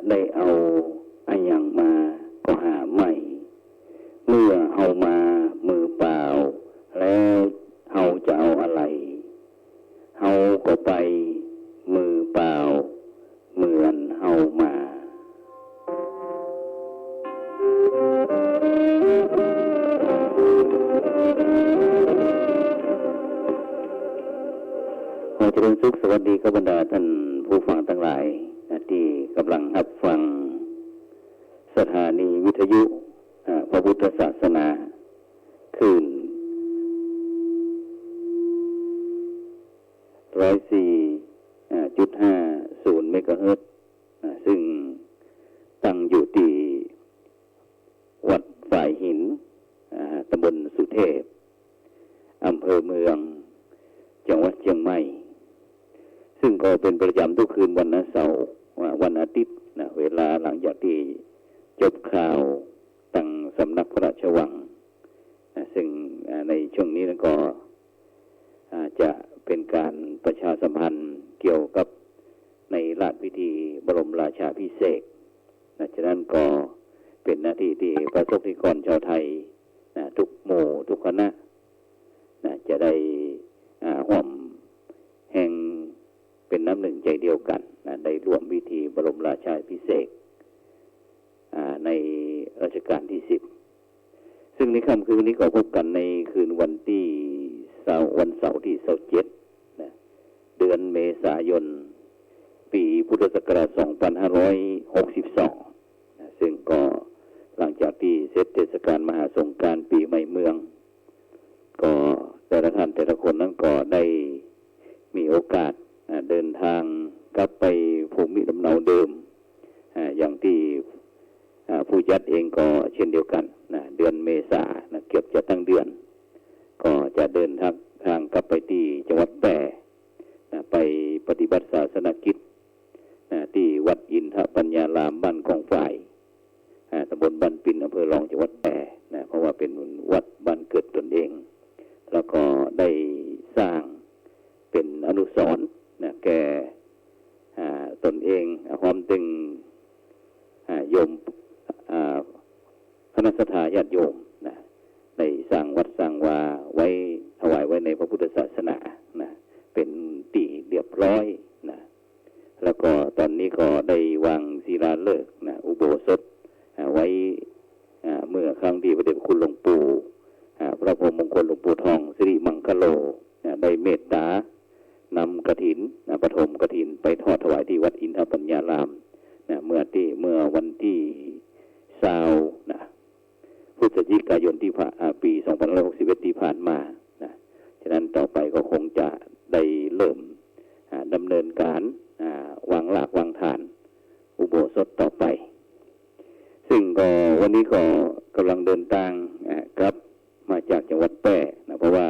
ได้เอาอันอย่างมาก็หาไม่เมื่อเอามามือเปล่าแล้วเอาจะเอาอะไรเอาก็ไปมือเปล่าเหมือนเอามาขอเจริญสุขสวัสดีกับบรรดาท่านผู้ฟังทั้งหลายที่กำลังรับฟังสถานีวิทยุพระพุทธศาสนาคลื่น 104.50 เมกะเฮิรตซ์ซึ่งตั้งอยู่ที่วัดฝ่ายหินตำบลสุเทพอำเภอเมืองจังหวัดเชียงใหม่ซึ่งก็เป็นประจำทุกคืนวันเสาร์วันอาทิตย์เวลาหลังจากที่จบข่าวตั้งสำนักพระราชวังซึ่งในช่วงนี้ก็จะเป็นการประชาสัมพันธ์เกี่ยวกับในราชพิธีบรมราชาภิเษกฉะนั้นก็เป็นหน้าที่ที่ประสบนิกรชาวไทยทุกหมู่ทุกคณะจะได้ร่วมแห่งเป็นน้ำหนึ่งใจเดียวกันได้ร่วมพิธีบรมราชาภิเษกในรัชกาลที่10ซึ่งในค่ำคืนนี้ก็พบกันในคืนวันที่วันเสาร์ที่27เดือนเมษายนปีพุทธศักราช2562ซึ่งก็หลังจากที่เสร็จเทศกาลมหาสงกรานต์ปีใหม่เมืองก็แต่ละท่านแต่ละคนนั้นก็ได้มีโอกาสเดินทางกลับไปภูมิลำเนาเดิมอย่างที่ผู้จัดเองก็เช่นเดียวกันเดือนเมษาเกือบจะทั้งเดือนก็จะเดินทางกลับไปที่จังหวัดแพร่ไปปฏิบัติศาสนกิจที่วัดอินทปัญญารามบ้านกองฝ่ายตำบลบ้านปิ่นอำเภอรองจังหวัดแพร่เพราะว่าเป็นวัดบ้านเกิดตนเองแล้วก็ได้สร้างเป็นอนุสรณ์แก่ตนเองความตึงโยมคณะสัตยาติโยมได้สร้างวัดสร้างวาไว้ถวายไว้ในพระพุทธศาสนาเป็นตีเรียบร้อยแล้วก็ตอนนี้ก็ได้วางศิลาฤกษ์อุโบสถไว้เมื่อครั้งที่พระเดชพระคุณหลวงปู่พระพรหมมงคลหลวงปู่ทองสิริมังคโลได้เมตตานำกฐินปฐมกฐินไปทอดถวายที่วัดอินทปัญญารามเมื่อวันที่20พฤศจิกายนที่ปี2561ที่ผ่านมาฉะนั้นต่อไปก็คงจะได้เริ่มดำเนินการวางหลักวางฐานอุโบสถต่อไปซึ่งก็วันนี้ก็กำลังเดินทางกลับมาจากจังหวัดแพร่เพราะว่า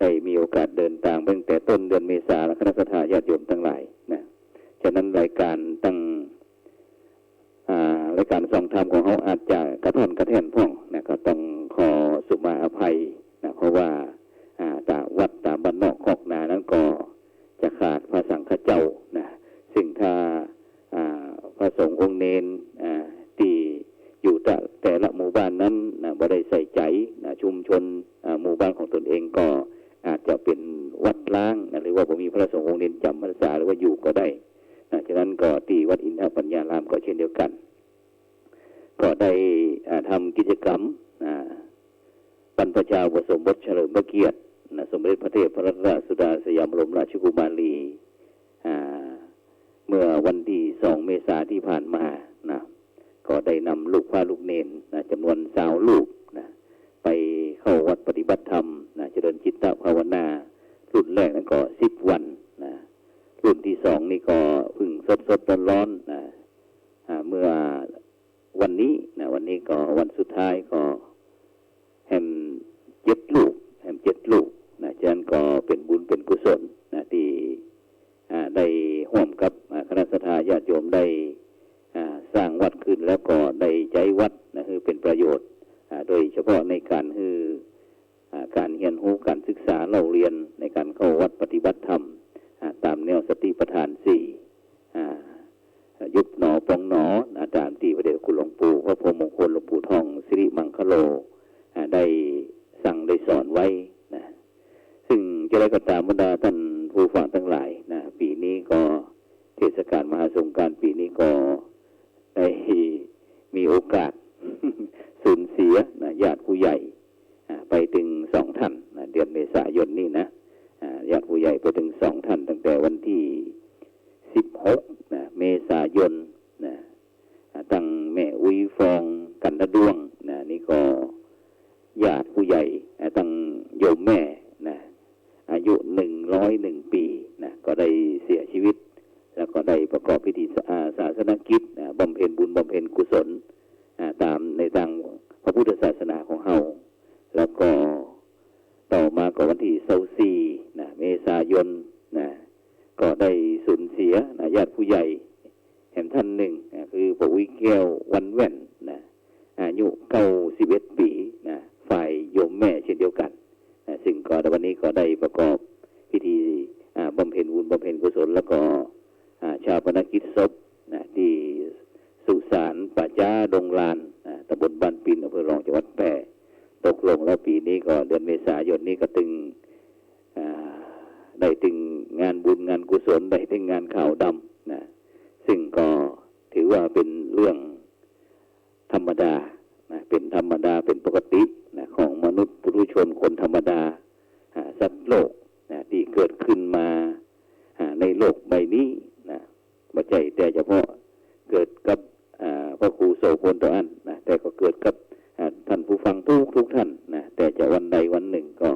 ได้มีโอกาสเดินทางตั้งแต่ต้นเดือนเมษายนคณะสัตยาญาติโยมทั้งหลายฉะนั้นรายการรายการส่องธรรมของเขาอาจจะกระท่อนกระแท่นพ่องก็ต้องขอสุมาอภัยเพราะว่าตามวัดตามบ้านนอกคอกนานั้นก็จะขาดพระสังฆเจ้าซึ่งถ้าพระสงฆ์องค์เนนที่อยู่แต่ละหมู่บ้านนั้นบ่ได้ใส่ใจชุมชนหมู่บ้านของตนเองก็อาจจะเป็นวัดล้างหรือว่าบ่มีพระสงฆ์องค์เนนจำพรรษาหรือว่าอยู่ก็ได้ฉะนั้นก็ที่วัดอินทปัญญารามก็เช่นเดียวกันก็ได้ทำกิจกรรมบรรพชาอุปสมบทเฉลิมพระเกียรติสมเด็จพระเทพรัตนราชสุดาสยามบรมราชกุมารีเมื่อวันที่2 เมษายนที่ผ่านมาก็ได้นำลูกพระลูกเนนจำนวน20 ลูกไปเข้าวัดปฏิบัติธรรมเจริญจิตตภาวนารุ่นแรกนั้นก็10 วันรุ่นที่2นี่ก็เพิ่งสดๆร้อนๆเมื่อวันนี้ก็วันสุดท้ายก็แฮม7 ลูกฉะนั้นก็เป็นบุญเป็นกุศลที่ได้ร่วมกับคณะสัตยาญาติโยมได้สร้างวัดขึ้นแล้วก็ได้ใจวัดคือเป็นประโยชน์โดยเฉพาะในการการเรียนรู้การศึกษาเราเรียนในการเข้าวัดปฏิบัติธรรมตามแนวสติปัฏฐาน4ยุบหนอปอง หนออาจารย์ที่พระเดชคุณหลวงปู่พระพรหมมงคลหลวงปู่ทองสิริมังคโลได้สั่งได้สอนไว้นะซึ่งจะได้ก็ตามบรรดาท่านผู้ฟังทั้งหลายนะปีนี้ก็เทศกาลมหาสงกรานต์ปีนี้ก็ได้มีโอกาส สูญเสียนะญาติผู้ใหญ่ไปถึง2 ท่านนะเดือนเมษายนนี่นะญาติผู้ใหญ่ไปถึง2 ท่านตั้งแต่วันที่16นะเมษายนนะตั้งแม่อุยฟองกันระดวงนะนี่ก็ญาติผู้ใหญ่ตั้งโยมแม่นะอายุ101 ปีนะก็ได้เสียชีวิตแล้วก็ได้ประกอบพิธีศาสนกิจบำเพ็ญบุญบำเพ็ญกุศลตามในทางพระพุทธศาสนาของเฮาแล้วก็ต่อมาก็วันที่24นะเมษายนนะก็ได้สูญเสียนะญาติผู้ใหญ่แห่งท่านหนึ่งนะคือพระวิแก้ววันแว่นนะอายุ91 ปีนะฝ่ายโยมแม่เช่นเดียวกันนะซึ่งก็วันนี้ก็ได้ประกอบพิธีบำเพ็ญบุญบำเพ็ญกุศลแล้วก็ชาปนกิจศพนะที่สุสานป่าจ้าดงลานตำบลบ้านปินอำเภอรองจังหวัดแพร่ตกลงแล้วปีนี้ก็เดือนเมษายนนี้ก็ได้ถึงงานบุญงานกุศลได้ถึงงานข่าวดำนะซึ่งก็ถือว่าเป็นเรื่องธรรมดานะเป็นธรรมดาเป็นปกตินะของมนุษย์ปุถุชนคนธรรมดาสัตว์โลกนะที่เกิดขึ้นมาในโลกใบนี้นะไม่ใช่แต่เฉพาะเกิดกับพระครูโสพลตัวอันนะแต่ก็เกิดกับท่านผู้ฟังทุกท่านนะแต่จะวันใดวันหนึ่งก็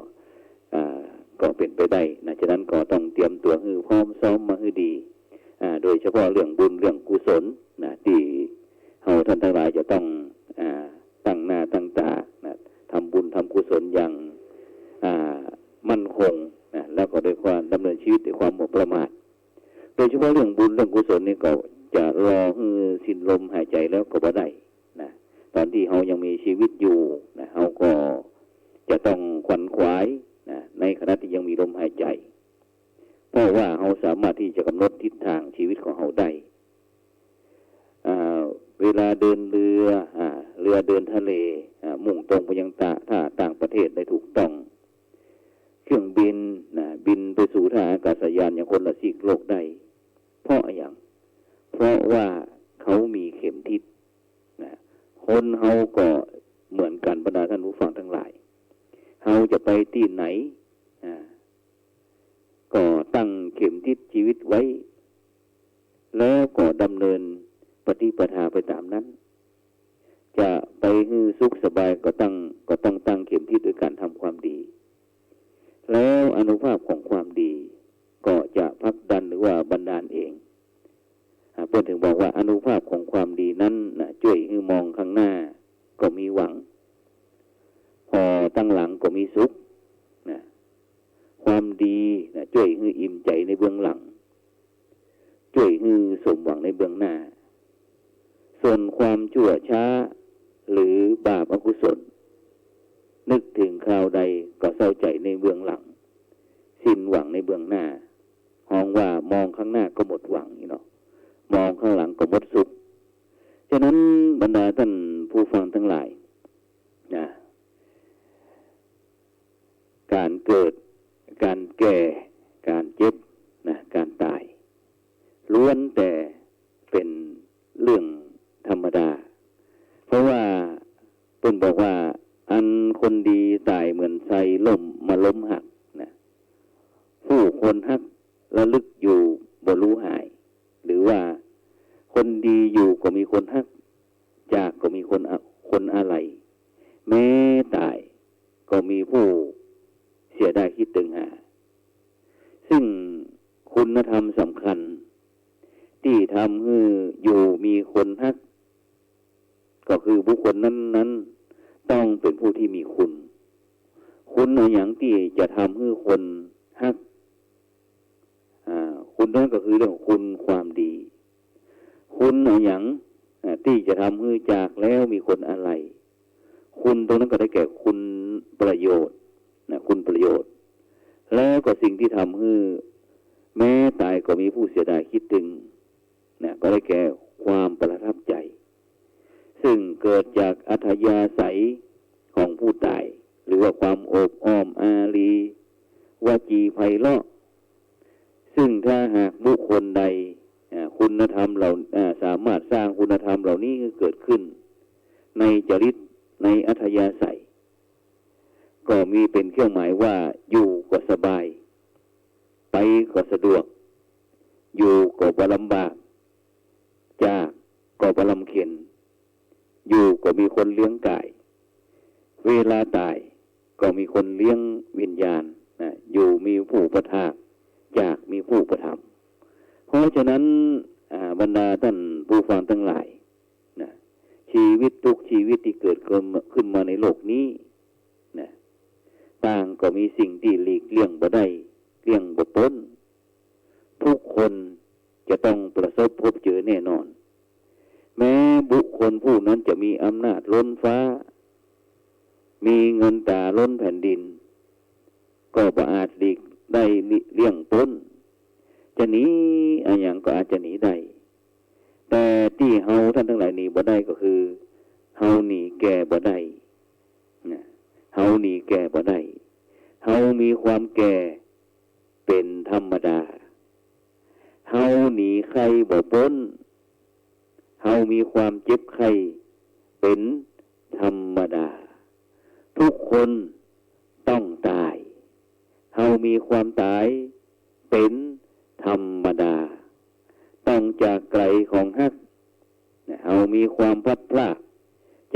เป็นไปได้นะฉะนั้นก็ต้องเตรียมตัวให้พร้อมซ้อมมาให้ดีโดยเฉพาะเรื่องบุญเรื่องกุศลนะที่เฮาท่านทั้งหลายจะต้องตั้งหน้าตั้งตานะทำบุญทำกุศลอย่างมั่นคงนะแล้วก็ด้วยความดำเนินชีวิตด้วยความไม่ประมาทโดยเฉพาะเรื่องบุญเรื่องกุศลนี่ก็จะรอให้สิ้นลมหายใจแล้วก็บ่ได้นะตอนที่เฮายังมีชีวิตอยู่นะเฮาก็จะต้องขวนขวายนะในขณะที่ยังมีลมหายใจเพราะว่าเฮาสามารถที่จะกำหนดทิศทางชีวิตของเฮาได้เวลาเดินเรือเดินทะเลมุ่งตรงไปยังต่างประเทศได้ถูกต้องเครื่องบินนะบินไปสู่ท่าอากาศยานอย่างคนละซีกโลกได้เพราะอย่างเพราะว่าเขามีเข็มทิศนะคนเฮาก็เหมือนกันบรรดาท่านผู้ฟังทั้งหลายเฮาจะไปที่ไหนก็ตั้งเข็มทิศชีวิตไว้แล้วก็ดำเนินปฏิปทาไปตามนั้นจะไปให้สุขสบายก็ต้องตั้งเข็มทิศด้วยการทำความดีแล้วอานุภาพของความดีก็จะผลักดันหรือว่าบันดาลเองเพื่อนถึงบอกว่าอานุภาพของความดีนั้นนะช่วยให้มองข้างหน้าก็มีหวังพอตั้งหลังก็มีสุขนะความดีนะช่วยให้อิ่มใจในเบื้องหลังช่วยให้สมหวังในเบื้องหน้าส่วนความชั่วช้าหรือบาปอกุศลนึกถึงคราวใดก็เศร้าใจในเบื้องหลังสิ้นหวังในเบื้องหน้าห้องว่ามองข้างหน้าก็หมดหวังเนาะมองข้างหลังก็หมดสุขฉะนั้นบรรดาท่านผู้ฟังทั้งหลายนะการเกิดการแก่การเจ็บนะการตายล้วนแต่เป็นเรื่องธรรมดาเพราะว่าเพิ่นบอกว่าอันคนดีตายเหมือนไทรล่มมาล้มหักนะผู้คนหักระลึกอยู่บ่รู้หายหรือว่าคนดีอยู่ก็มีคนหักจากก็มีคนอะไรแม้ตายก็มีผู้เสียดายคิดตึงหาซึ่งคุณธรรมสำคัญที่ทำให้อยู่มีคนฮักก็คือบุคคลนั้นต้องเป็นผู้ที่มีคุณในอย่างที่จะทำให้คนฮักคุณนั้นก็คือเรื่องคุณความดีคุณในอย่างที่จะทำให้จากแล้วมีคนอะไรคุณตรงนั้นก็ได้แก่คุณประโยชน์นะคุณประโยชน์แล้วก็สิ่งที่ทำให้แม้ตายก็มีผู้เสียดายคิดถึงนะก็ได้แก่ความปรารถ สามารถสร้างคุณธรรมเหล่านี้เกิดขึ้นในจริตในอัธยาศัยก็มีเป็นเครื่องหมายว่าอยู่ก็สบายไปก็สะดวกอยู่ก็บ่ลำบากจากก็บ่ลำเข็ญอยู่ก็มีคนเลี้ยงกายเวลาตายก็มีคนเลี้ยงวิญญาณอยู่มีผู้ประทานจากมีผู้ประทับเพราะฉะนั้นบรรดาท่านผู้ฟังทั้งหลายนะชีวิตทุกชีวิตที่เกิดขึ้นมาในโลกนี้นะต่างก็มีสิ่งที่หลีกเลี่ยงบ่ได้เลี่ยงบ่พ้นทุกคนจะต้องประสบพบเจอแน่นอนแม้บุคคลผู้นั้นจะมีอำนาจล้นฟ้ามีเงินตราล้นแผ่นดินก็บ่อาจหลีกได้เลี่ยงพ้นจะหนีอย่างก็อาจจะหนีได้แต่ที่เฮาท่านทั้งหลายหนีบ่ได้ก็คือเฮาหนีแก่บ่ได้นะเฮาหนีแก่บ่ได้เฮามีความแก่เป็นธรรมดาเฮาหนีไข้บ่พ้นเฮามีความเจ็บไข้เป็นธรรมดาทุกคนต้องตายเฮามีความตายเป็นธรรมดาต้องจากไกลของฮักเฮามีความพลัดพราก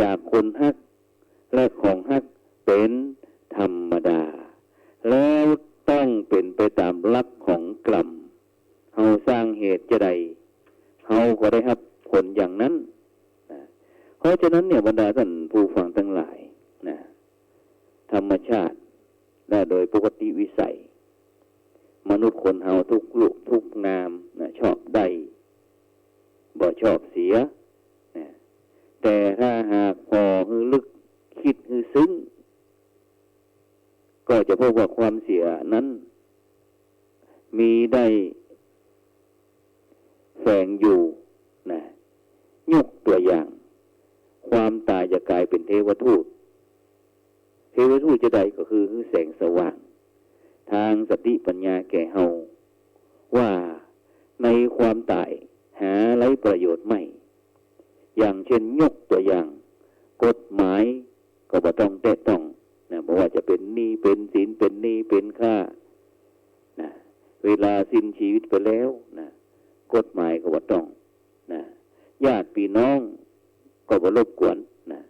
จากคนฮักและของฮักเป็นธรรมดาแล้วต้องเป็นไปตามหลักของกรรมเฮาสร้างเหตุจะใดเฮาก็ได้รับผลอย่างนั้นเพราะฉะนั้นเนี่ยบรรดาท่านผู้ฟังทั้งหลายนะธรรมชาติและโดยปกติวิสัยมนุษย์คนเฮาทุกรูปทุกนามนะชอบได้บ่ชอบเสียนะแต่ถ้าหากพอฮือลึกคิดฮือซึ้งก็จะพบว่าความเสียนั้นมีได้แฝงอยู่นะยกตัวอย่างความตายจะกลายเป็นเทวทูตเทวทูตจะได้ก็คือแสงสว่างทางสติปัญญาแก่เฮาว่าในความตายหาไร้ประโยชน์ไม่อย่างเช่นยกตัวอย่างกฎหมายก็บ่ต้องแตะต้องนะบ่ว่าจะเป็นหนี้เป็นสินเป็นหนี้เป็นค่านะเวลาสิ้นชีวิตไปแล้วนะกฎหมายก็บ่ต้องนะญาติพี่น้องก็บ่รบกวนนะ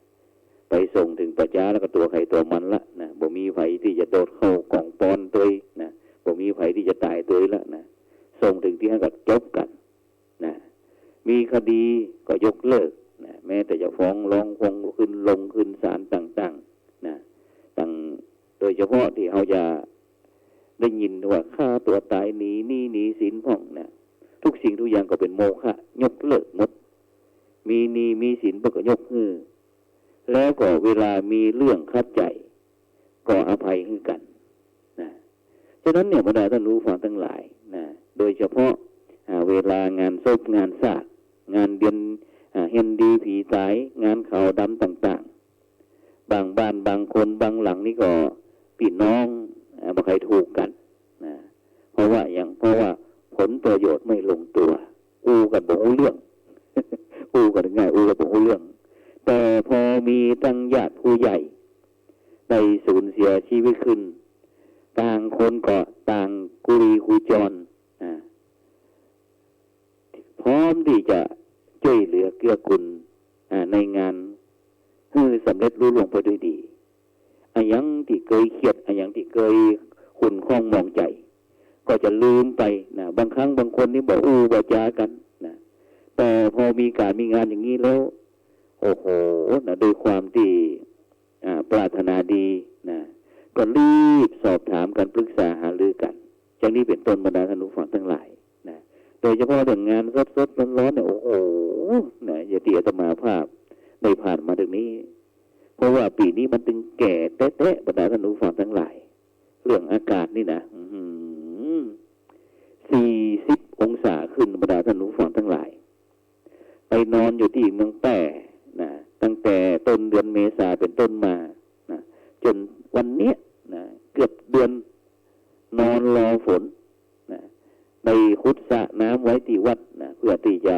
ไปส่งถึงประชาแล้วก็ตัวใครตัวมันละนะบ่มีไผที่จะโดดเข้ากล่องปอนตัวนะบ่มีไผที่จะตายตัวละนะส่งถึงที่ให้ก็จบกันนะมีคดีก็ยกเลิกนะแม้แต่จะฟ้องร้องคงขึ้นลงขึ้นศาลต่างๆนะต่างโดยเฉพาะที่เฮาจะได้ยินว่าฆ่าตัวตายหนีหนี้หนีสินพ่องนะทุกสิ่งทุกอย่างก็เป็นโมฆะยกเลิกหมดมีหนี้มีสินก็ยกฮื้อแล้วก็เวลามีเรื่องคัดใจก็อภัยให้กันนะฉะนั้นเนี่ยบรรดาท่านรู้ฟังทั้งหลายนะโดยเฉพาะเวลางานศพงานศาสตร์งานเดือนเฮนดีผีสายงานขาวดำต่างๆบางบ้านบางคนบางหลังนี่ก็พี่น้องบ่ใครถูกกันนะเพราะว่าผลประโยชน์ไม่ลงตัวอูกันบ่รู้เรื่อง อูกันง่ายอูกันบ่รู้เรื่องแต่พอมีตั้งญาติผู้ใหญ่ได้สูญเสียชีวิตขึ้นต่างคนก็ต่างกุรีคุจรพร้อมที่จะช่วยเหลือเกื้อกูลในงานให้สำเร็จรุ่งเรืองไปด้วยดีอย่างที่เคยเครียดอย่างที่เคยขุ่นข้องมองใจก็จะลืมไปนะบางครั้งบางคนนี่บอกบ่จากันนะแต่พอมีการมีงานอย่างนี้แล้วโอ้โหนะโดยความที่ปรารถนาดีนะก็รีบสอบถามกันปรึกษาหารือกันอย่างนี้เป็นต้นบรรดาท่านผู้ฟังทั้งหลายนะโดยเฉพาะเรื่องงานสดๆร้อนๆเนี่ยโอ้โหนะอย่าตีอาตมาภาพได้ผ่านมาถึงนี้เพราะว่าปีนี้มันตึงแก่เต๊ะๆบรรดาท่านผู้ฟังทั้งหลายเรื่องอากาศนี่นะ40 องศาขึ้นบรรดาท่านผู้ฟังทั้งหลายไปนอนอยู่ที่เมืองแปร่นะตั้งแต่ต้นเดือนเมษาเป็นต้นมานะจนวันนี้นะเกือบเดือนนอนรอฝนนะในขุดสระน้ำไว้ที่วัดนะเพื่อที่จะ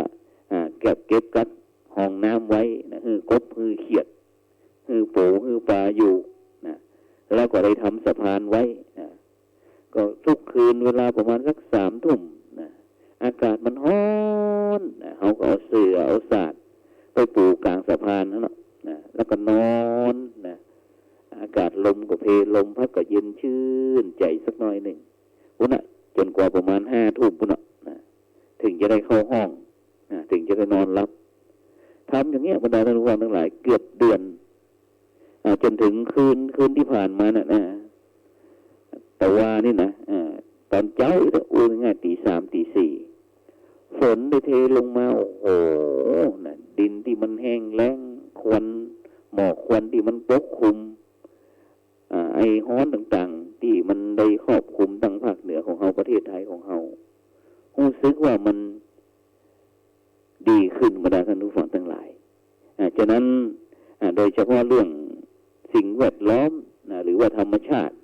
เก็บกัดห้องน้ำไว้นะกบเขียดปูปลาอยู่นะแล้วก็ได้ทำสะพานไว้นะก็ทุกคืนเวลาประมาณสัก3 ทุ่มนะอากาศมันร้อนนะเขาก็เอาเสื่อเอาสาดไปปูกลางสะพานนั่นแหละนะแล้วก็นอนนะอากาศลมก็เพลลมพัดก็เย็นชื่นใจสักหน่อยหนึ่งพุ่นน่ะจนกว่าประมาณ5 ทุ่มพุ่นน่ะนะถึงจะได้เข้าห้องนะถึงจะได้นอนรับทำอย่างเงี้ยบรรดาท่านผู้ฟังทั้งหลายเกือบเดือนจนถึงคืนที่ผ่านมาน่ะนะแต่ว่านี่นะตอนเช้าง่าย3 ตี 4ฝนได้เทลงมาโอ้โหนะดินที่มันแห้งแล้งควันหมอกควันที่มันปกคลุมไอฮ้อนต่างๆที่มันได้ครอบคลุมทั้งภาคเหนือของเฮาประเทศไทยของเฮารู้สึกว่ามันดีขึ้นบรรดาท่านผู้ฟังทั้งหลายฉะนั้นโดยเฉพาะเรื่องสิ่งแวดล้อมหรือว่าธรรมชาติ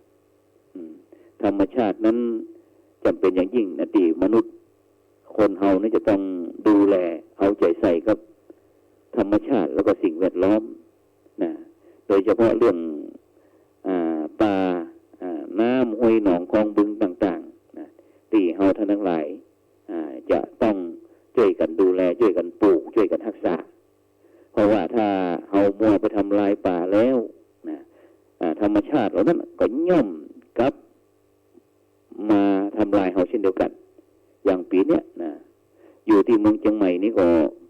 นั้นจำเป็นอย่างยิ่งนะที่มนุษย์คนเฮานี่จะต้องดูแลเอาใจใส่กับธรรมชาติแล้วก็สิ่งแวดล้อมนะโดยเฉพาะเรื่องป่าน้ำห้วยหนองคลองบึงต่างๆนะที่เฮาท่านทั้งหลายจะต้องช่วยกันดูแลช่วยกันปลูกช่วยกันรักษาเพราะว่าถ้าเฮามัวไปทำลายป่าแล้วนะธรรมชาติเหล่านั้นก็ย่อมกลับมาทำลายเฮาเช่นเดียวกันอย่างปีเนี้ยนะอยู่ที่เมืองเชียงใหม่นี่ก็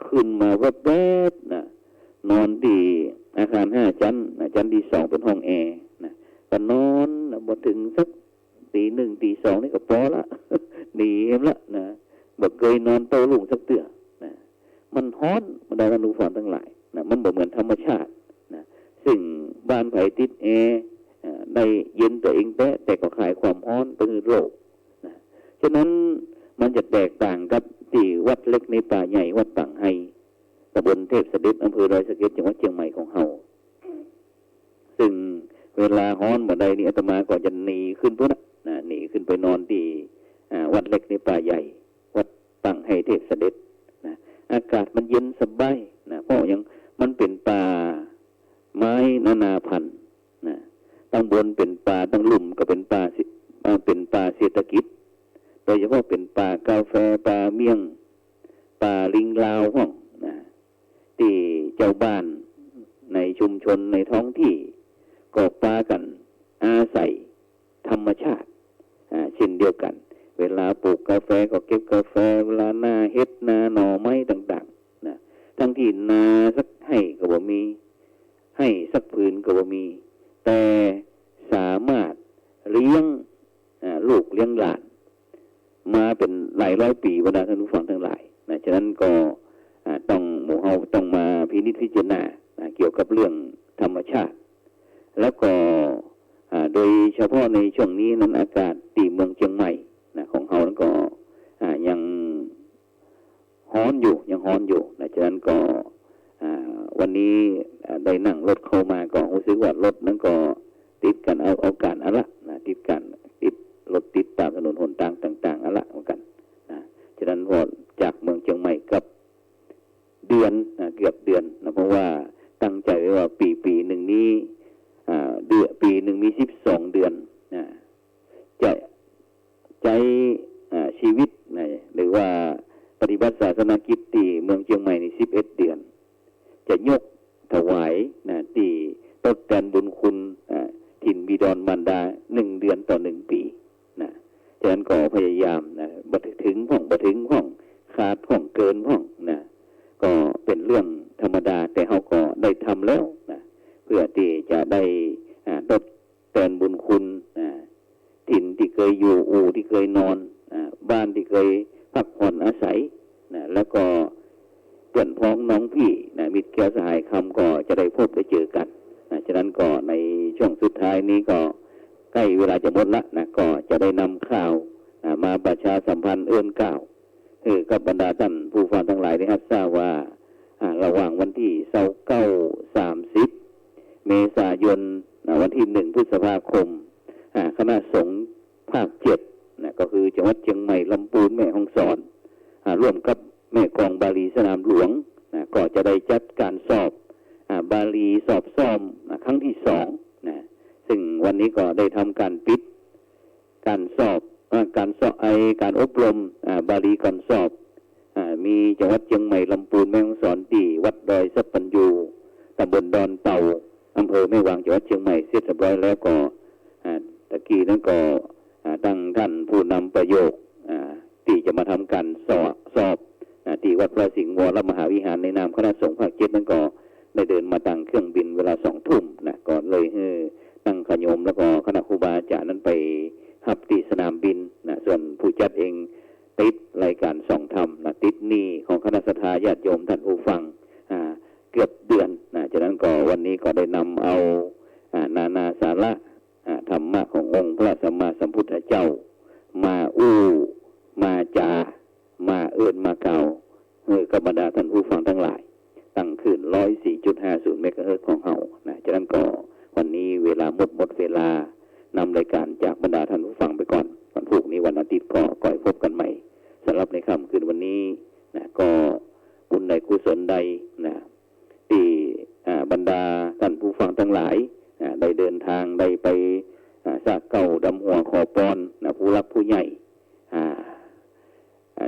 ขึ้นมาแวบๆนะนอนที่อาคาร5 ชั้นชั้นที่2เป็นห้องแอร์นะก็นอนบ่ถึงสักตี 1 ตี 2นี่ก็พอละ หนีเอ็มละนะบ่เคยนอนโตลุ่งสักเตื้อนะมันฮ้อนบรรดาท่านผู้ฟังทั้งหลายนะมันบ่เหมือนธรรมชาตินะซึ่งบ้านไผติดแอร์ได้เย็นตัวเองแต่ก็ขายความร้อนเป็นโรคนะฉะนั้นมันจะแตกต่างกับที่วัดเล็กในป่าใหญ่วัดปังไฮตำบลเทพเสด็จอำเภอดอยสะเก็ดจังหวัดเชียงใหม่ของเฮาซึ่งเวลาฮ้อนบ่ได้นี่อาตมาก็จะหนีขึ้นพุ่นนะหนีขึ้นไปนอนที่วัดเล็กในป่าใหญ่วัดปังไฮเทพเสด็จนะอากาศมันเย็นสบายนะเพราะยังมันเป็นป่าไม้นานาพันธุ์นะตั้งบนเป็นป่าตั้งลุ่มก็เป็นป่าเศรษฐกิจโดยเฉพาะเป็นป่ากาแฟป่าเมี่ยงป่าลิงลาวห้องนะที่เจ้าบ้านในชุมชนในท้องที่ก็ปากันอาศัยธรรมชาติเช่นเดียวกันเวลาปลูกกาแฟก็เก็บกาแฟเวลาหน้าเฮ็ดนาหน่อไม้ต่างๆนะทั้งที่นาสักให้ก็บ่มีให้สักผืนก็บ่มีแต่สามารถเลี้ยงลูกเลี้ยงหลานมาเป็นหลายร้อยปีบรรดาท่านผู้ฟังทั้งหลายนะฉะนั้นก็ต้องหมู่เฮาต้องมาพินิจพิจารณาเกี่ยวกับเรื่องธรรมชาติแล้วก็โดยเฉพาะในช่วงนี้นั้นอากาศที่เมืองเชียงใหม่นะของเฮานั้นก็ยังร้อนอยู่นะฉะนั้นก็วันนี้ได้นั่งรถเข้ามาก็รู้สึกว่ารถนั้นก็ติดกันเอาการอะละนะติดรถติดตามถนนหนทางต่างๆอะละเหมือนกันนะฉะนั้นพอจากเมืองเชียงใหม่กับเดือนเกือบเดือนนะเพราะว่าตั้งใจไว้ว่าปีหนึ่งนี้ปีหนึ่งมี12 เดือนจะใจชีวิตนะหรือว่าปฏิบัติศาสนกิจที่เมืองเชียงใหม่ใน11 เดือนจะยกถวายนะที่ทดแทนบุญคุณถิ่นบิดรมารดา1 เดือนต่อ1 ปีนะฉะนั้นก็พยายามนะบ่ถึงห้องขาดห้องเกินห้องนะก็เป็นเรื่องธรรมดาแต่เฮาก็ได้ทำแล้วนะเพื่อที่จะได้ทดแทนบุญคุณถิ่นที่เคยอยู่อู่ที่เคยนอนบ้านที่เคยพักผ่อนอาศัยนะแล้วก็เพื่อนพ้องน้องพี่นะมิตรแก้วสหายคำก็จะได้พบได้เจอกันนะฉะนั้นก็ในช่วงสุดท้ายนี้ก็ใกล้เวลาจะหมดละนะก็จะได้นำข่าวมาประชาสัมพันธ์ก้าวกับบรรดาท่านผู้ฟังทั้งหลายได้ทราบว่าระหว่างวันที่29-30 เมษายนวันที่1 พฤษภาคมคณะสงฆ์ภาค7นะก็คือจังหวัดเชียงใหม่ลำพูนแม่ฮ่องสอนร่วมกับ แม่กลองบาลีสนามหลวงนะก็จะได้จัดการสอบบาลีสอบซ่อมครั้งที่2นะซึ่งวันนี้ก็ได้ทำการปิดการสอบการอบรมบาลีก่อนสอบมีจังหวัดเชียงใหม่ลำพูนแม่ฮ่องสอนตีวัดดอยสัปปัญญูตำบลดอนเต่าอำเภอแม่วางจังหวัดเชียงใหม่เสร็จเรียบร้อยแล้วก็ตะกี้นั้นก็ตั้งท่านผู้นำประโยคที่จะมาทำการสอบที่วัดพระสิงห์วรมหาวิหารในนามคณะสงฆ์ภาค7นั้นก็ได้เดินมาตั้งเครื่องบินเวลา20 ทุ่มนะก่อนเลยตั้งขยมแล้วก็คณะครูบาอาจารย์นั้นไปฮับที่สนามบินนะส่วนผู้จัดเองติดรายการส่องธรรมนะติดหนี้ของคณะสัตยาญาติโยมท่านผู้ฟังเกือบเดือนนะฉะนั้นก็วันนี้ก็ได้นำเอานานาสาระธรรมะขององค์พระสัมมาสัมพุทธเจ้ามามาจามามาเก่ากับบรรดาท่านผู้ฟังทั้งหลายตั้งขึ้น 104.50 เมกะเฮิรตซ์ของเฮานะฉะนั้นก็วันนี้เวลาหมดเวลานำรายการจากบรรดาท่านผู้ฟังไปก่อนวันพรุ่งนี้วันอาทิตย์ก็ก่อยพบกันใหม่สำหรับในค่ำคืนวันนี้นะก็บุญใดกุศลใดนะที่บรรดาท่านผู้ฟังทั้งหลายได้เดินทางได้ไปสะเก่าดำหัวขอปอนนะผู้รักผู้ใหญ่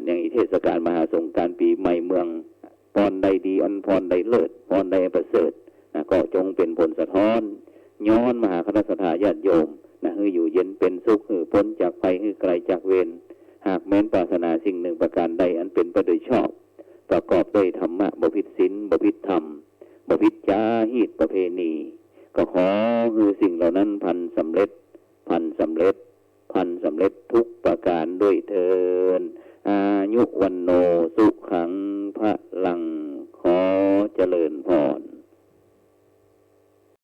อย่างเทศกาลมหาสงกรานต์ปีใหม่เมืองพรใดดีอันพรใดเลิศพรใดประเสริฐก็จงเป็นผลสะท้อนย้อนมหาคณะสัตยาญาติโยมให้อยู่เย็นเป็นสุขพ้นจากภัยให้ไกลจากเวรหากแม้นปรารถนาสิ่งหนึ่งประการใดอันเป็นประโดยชอบประกอบด้วยธรรมะบ่ผิดศีลบ่ผิดธรรมบ่ผิดจารีตประเพณีก็ขอสิ่งเหล่านั้นพันสำเร็จทุกประการด้วยเถิดอายุวันโนสุขังพระลังขอเจริญ